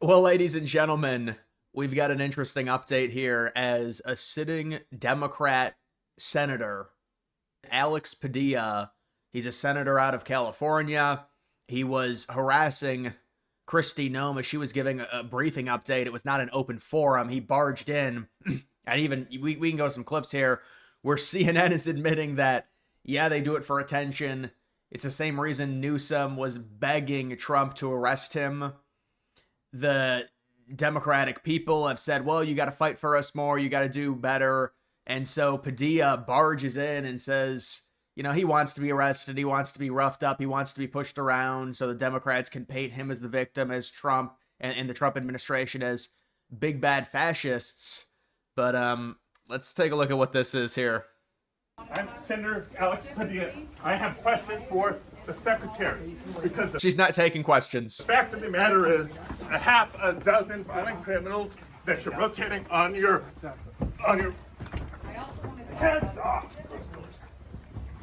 Well, ladies and gentlemen, we've got an interesting update here as a sitting Democrat senator, Alex Padilla, he's a senator out of California. He was harassing Noem as she was giving a briefing update. It was not an open forum. He barged in, and even, we can go to some clips here where CNN is admitting that, yeah, they do it for attention. It's the same reason Newsom was begging Trump to arrest him. The Democratic people have said, well, you got to fight for us more. You got to do better. And so Padilla barges in and says, you know, he wants to be arrested. He wants to be roughed up. He wants to be pushed around so the Democrats can paint him as the victim, as Trump and the Trump administration as big bad fascists. But let's take a look at what this is here. I'm Senator Alex Padilla. I have questions for the secretary because She's not taking questions. the fact of the matter is a half a dozen violent criminals that you're rotating on your heads off.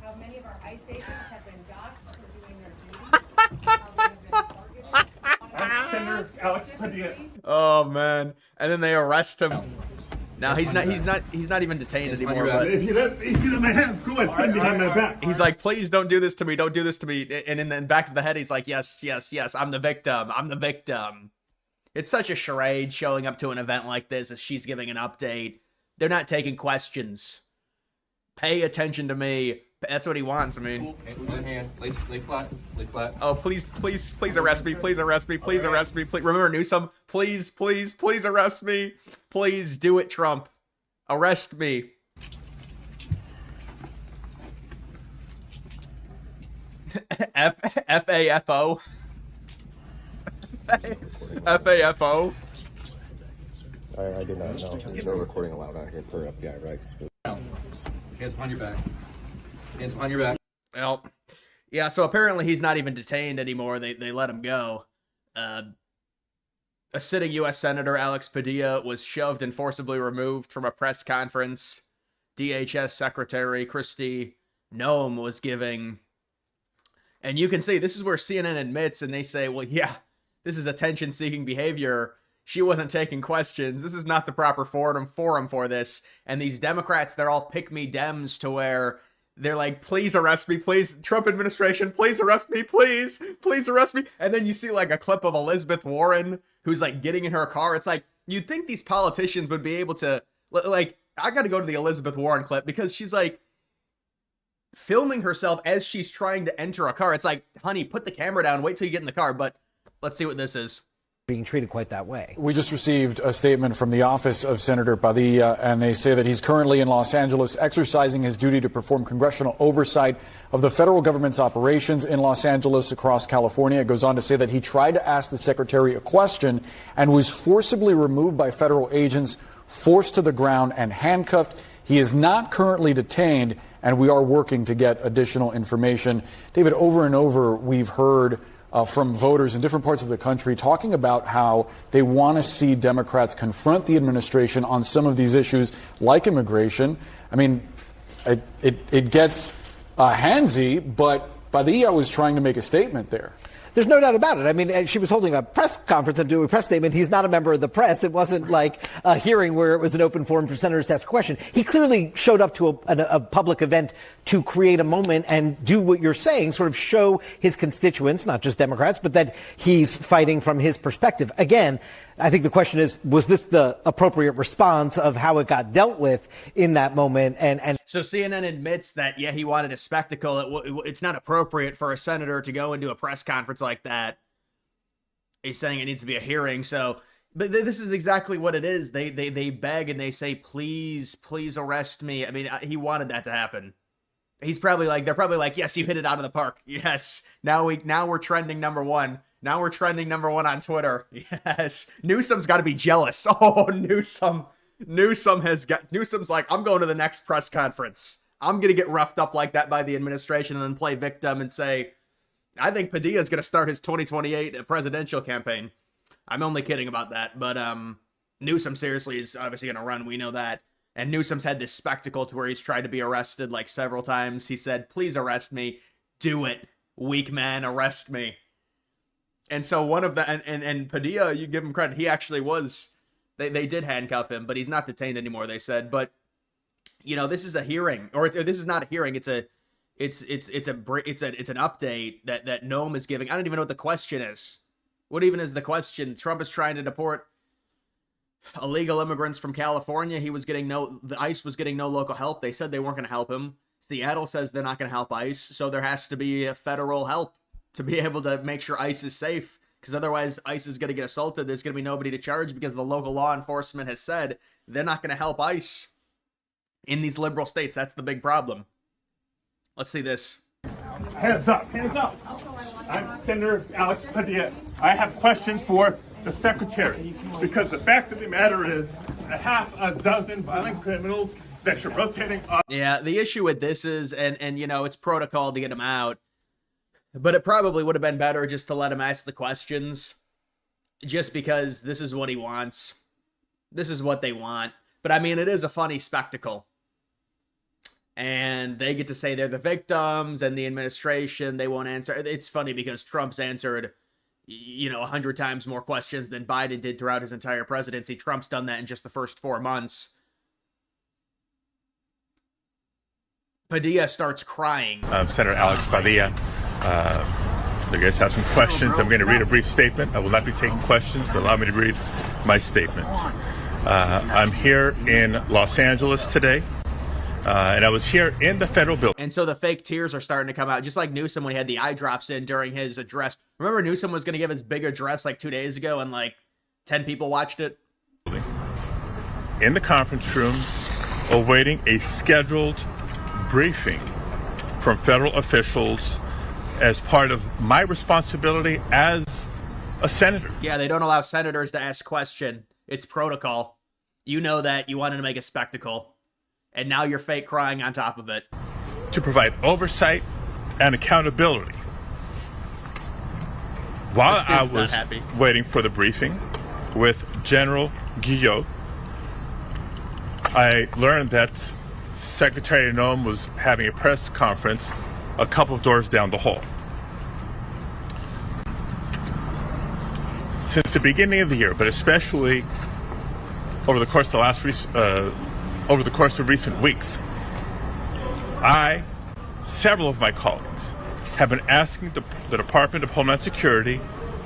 How many of our ICE agents have been doxxed for doing their duty? How many have been targeted? I'm Senator Alex Padilla. Oh man. And then they arrest him. Now he's not even detained anymore, but If you let my hands go and put them behind my back. he's like, please don't do this to me. Don't do this to me. And in the back of the head, he's like, yes, yes, yes. I'm the victim. I'm the victim. It's such a charade showing up to an event like this as she's giving an update. They're not taking questions. Pay attention to me. That's what he wants. I mean, One hand, lay flat, lay flat. oh, please arrest me. Please arrest me. Please arrest me. Please, remember Newsom? Please arrest me. Please do it, Trump. Arrest me. F-A-F-O. F-A-F-O. I did not know. There's no recording allowed out here per FBI, right? Hands behind your back. Hands behind your back. Well, yeah, so apparently he's not even detained anymore. They let him go. A sitting U.S. Senator, Alex Padilla, was shoved and forcibly removed from a press conference DHS Secretary Kristi Noem was giving. And you can see, this is where CNN admits, and they say, well, yeah, this is attention-seeking behavior. She wasn't taking questions. This is not the proper forum for this. And these Democrats, they're all pick-me Dems to where they're like, please arrest me, please. Trump administration, please arrest me, please arrest me. And then you see like a clip of Elizabeth Warren who's like getting in her car. It's like, you'd think these politicians would be able to, like, I got to go to the Elizabeth Warren clip because she's like filming herself as she's trying to enter a car. It's like, honey, put the camera down, wait till you get in the car. But let's see what this is. Being treated quite that way. We just received a statement from the office of Senator Padilla, and they say that he's currently in Los Angeles exercising his duty to perform congressional oversight of the federal government's operations in Los Angeles across California. It goes on to say that he tried to ask the secretary a question and was forcibly removed by federal agents, forced to the ground and handcuffed. He is not currently detained, and we are working to get additional information. David, over and over, we've heard from voters in different parts of the country talking about how they want to see Democrats confront the administration on some of these issues like immigration. I mean, it gets handsy, but Padilla was trying to make a statement there. There's no doubt about it. I mean, she was holding a press conference and doing a press statement. He's not a member of the press. It wasn't like a hearing where it was an open forum for senators to ask a question. He clearly showed up to a public event to create a moment and do what you're saying, sort of show his constituents, not just Democrats, but that he's fighting from his perspective. Again, I think the question is, was this the appropriate response of how it got dealt with in that moment? And so CNN admits that, yeah, he wanted a spectacle. It's not appropriate for a senator to go into a press conference like that. He's saying it needs to be a hearing. So, but this is exactly what it is. They beg and they say, please arrest me. I mean, he wanted that to happen. He's probably like, they're probably like, yes, you hit it out of the park. Yes. Now we're trending number one. Now we're trending number one on Twitter. Yes. Newsom's got to be jealous. Oh, Newsom's like, I'm going to the next press conference. I'm going to get roughed up like that by the administration and then play victim and say, I think Padilla's going to start his 2028 presidential campaign. I'm only kidding about that. But Newsom seriously is obviously going to run. We know that. And Newsom's had this spectacle to where he's tried to be arrested like several times. He said, please arrest me. Do it. Weak man, arrest me. And so one of the and Padilla, you give him credit, he actually was. They did handcuff him, but he's not detained anymore, they said. But you know, this is a hearing, or this is not a hearing. It's an update that Noem is giving. I don't even know what the question is. What even is the question? Trump is trying to deport illegal immigrants from California. The ICE was getting no local help. They said they weren't going to help him. Seattle says they're not going to help ICE. So there has to be a federal help to be able to make sure ICE is safe. Because otherwise ICE is going to get assaulted. There's going to be nobody to charge because the local law enforcement has said they're not going to help ICE in these liberal states. That's the big problem. Let's see this. Hands up, hands up. I'm Senator Alex Padilla. I have questions for the secretary because the fact of the matter is a half a dozen violent criminals that you're rotating on. Yeah, the issue with this is, and you know, it's protocol to get him out, but it probably would have been better just to let him ask the questions, just because this is what he wants. This is what they want. But I mean, it is a funny spectacle. And they get to say they're the victims, and the administration, they won't answer. It's funny because Trump's answered, 100 times more questions than Biden did throughout his entire presidency. Trump's done that in just the first 4 months. Padilla starts crying. Senator Alex Padilla. You guys have some questions. I'm going to read a brief statement. I will not be taking questions, but allow me to read my statement. I'm here in Los Angeles today. And I was here in the federal building. And so the fake tears are starting to come out, just like Newsom when he had the eye drops in during his address. Remember Newsom was going to give his big address like 2 days ago and like 10 people watched it? In the conference room, awaiting a scheduled briefing from federal officials as part of my responsibility as a senator. Yeah, they don't allow senators to ask question. It's protocol. You know that. You wanted to make a spectacle. And now you're fake crying on top of it. To provide oversight and accountability. While I was waiting for the briefing with General Guillot, I learned that Secretary Noem was having a press conference a couple of doors down the hall. Since the beginning of the year, but especially over the course of recent weeks, several of my colleagues, have been asking the Department of Homeland Security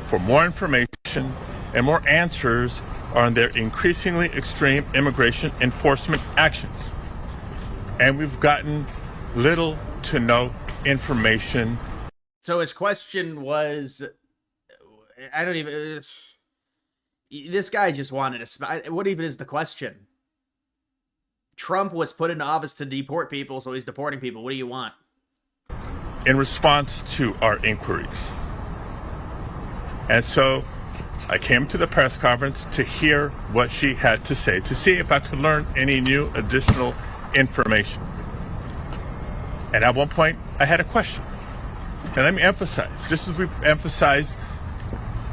for more information and more answers on their increasingly extreme immigration enforcement actions. And we've gotten little to no information. So his question was, this guy just wanted to, what even is the question? Trump was put into office to deport people, so he's deporting people. What do you want? In response to our inquiries. And so I came to the press conference to hear what she had to say, to see if I could learn any new additional information. And at one point, I had a question. And let me emphasize, just as we've emphasized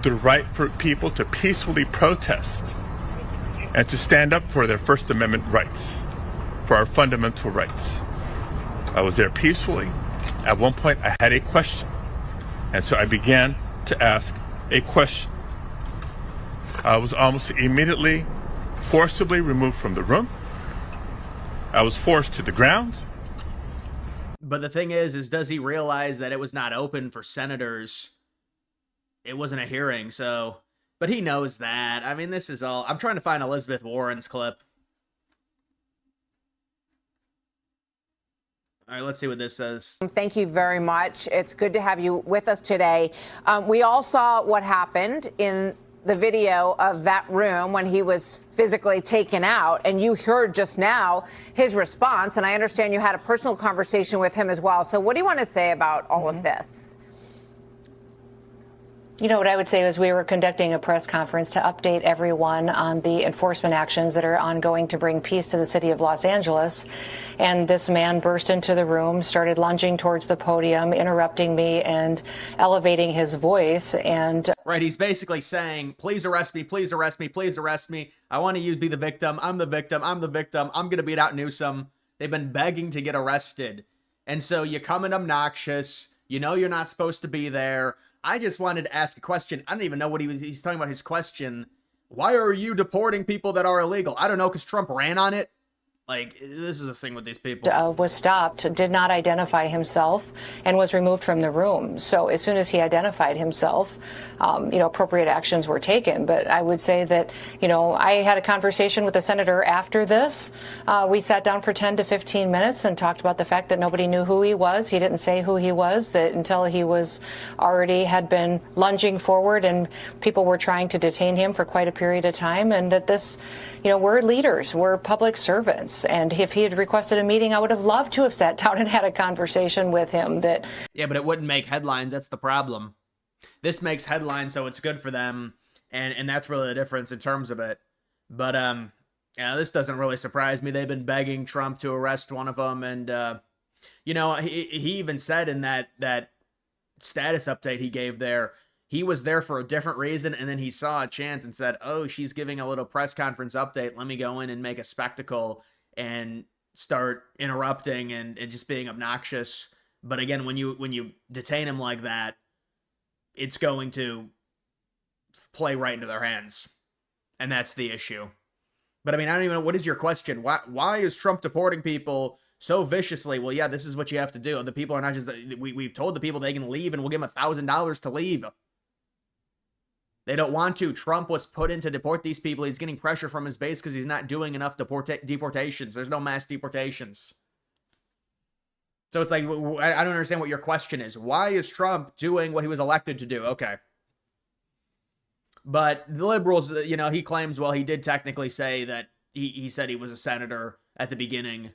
the right for people to peacefully protest and to stand up for their First Amendment rights, for our fundamental rights. I was there peacefully. At one point, I had a question. And so I began to ask a question. I was almost immediately forcibly removed from the room. I was forced to the ground. But the thing is does he realize that it was not open for senators? It wasn't a hearing, so... But he knows that. I mean, this is all... I'm trying to find Elizabeth Warren's clip. All right, let's see what this says. Thank you very much. It's good to have you with us today. We all saw what happened in the video of that room when he was physically taken out, and you heard just now his response, and I understand you had a personal conversation with him as well. So what do you want to say about all of this? You know, what I would say is we were conducting a press conference to update everyone on the enforcement actions that are ongoing to bring peace to the city of Los Angeles. And this man burst into the room, started lunging towards the podium, interrupting me and elevating his voice. And right, he's basically saying, please arrest me, please arrest me, please arrest me. I want to be the victim. I'm the victim. I'm the victim. I'm going to beat out Newsom. They've been begging to get arrested. And so you come in obnoxious. You know you're not supposed to be there. I just wanted to ask a question. I don't even know what he's talking about his question. Why are you deporting people that are illegal? I don't know, because Trump ran on it. Like, this is a thing with these people. Was stopped, did not identify himself, and was removed from the room. So as soon as he identified himself, appropriate actions were taken. But I would say that, I had a conversation with the senator after this. We sat down for 10 to 15 minutes and talked about the fact that nobody knew who he was. He didn't say who he was, that until he was already had been lunging forward and people were trying to detain him for quite a period of time. And that this, we're leaders, we're public servants. And if he had requested a meeting, I would have loved to have sat down and had a conversation with him. Yeah, but it wouldn't make headlines. That's the problem. This makes headlines, so it's good for them. And that's really the difference in terms of it. But this doesn't really surprise me. They've been begging Trump to arrest one of them. And, he even said in that status update he gave there, he was there for a different reason, and then he saw a chance and said, oh, she's giving a little press conference update. Let me go in and make a spectacle and start interrupting and just being obnoxious. But again, when you detain him like that, it's going to play right into their hands. And that's the issue. But I mean, I don't even know, what is your question? Why is Trump deporting people so viciously? Well, yeah, this is what you have to do. The people are not just, we've told the people they can leave and we'll give them $1,000 to leave. They don't want to. Trump was put in to deport these people. He's getting pressure from his base because he's not doing enough deportations. There's no mass deportations. So it's like, I don't understand what your question is. Why is Trump doing what he was elected to do? Okay. But the liberals, he claims, well, he did technically say that he said he was a senator at the beginning.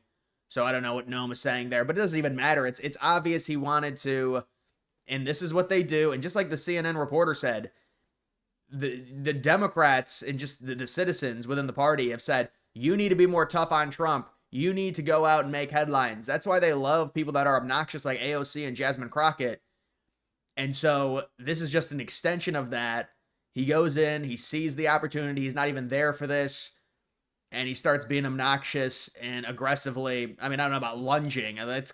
So I don't know what Noem is saying there, but it doesn't even matter. It's obvious he wanted to, and this is what they do. And just like the CNN reporter said, the Democrats and just the citizens within the party have said, you need to be more tough on Trump. You need to go out and make headlines. That's why they love people that are obnoxious like AOC and Jasmine Crockett. And so this is just an extension of that. He goes in, he sees the opportunity. He's not even there for this. And he starts being obnoxious and aggressively. I mean, I don't know about lunging. That's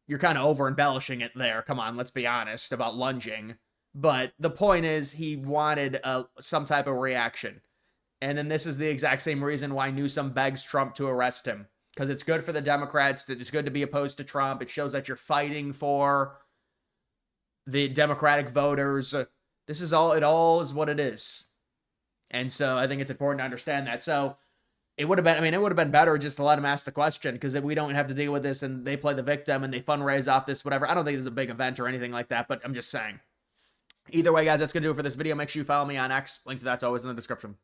you're kind of over embellishing it there. Come on, let's be honest about lunging. But the point is, he wanted some type of reaction. And then this is the exact same reason why Newsom begs Trump to arrest him. Because it's good for the Democrats. That it's good to be opposed to Trump. It shows that you're fighting for the Democratic voters. This is all, it all is what it is. And so I think it's important to understand that. So it would have been better just to let him ask the question, because we don't have to deal with this and they play the victim and they fundraise off this, whatever. I don't think this is a big event or anything like that, but I'm just saying. Either way, guys, that's going to do it for this video. Make sure you follow me on X. Link to that's always in the description.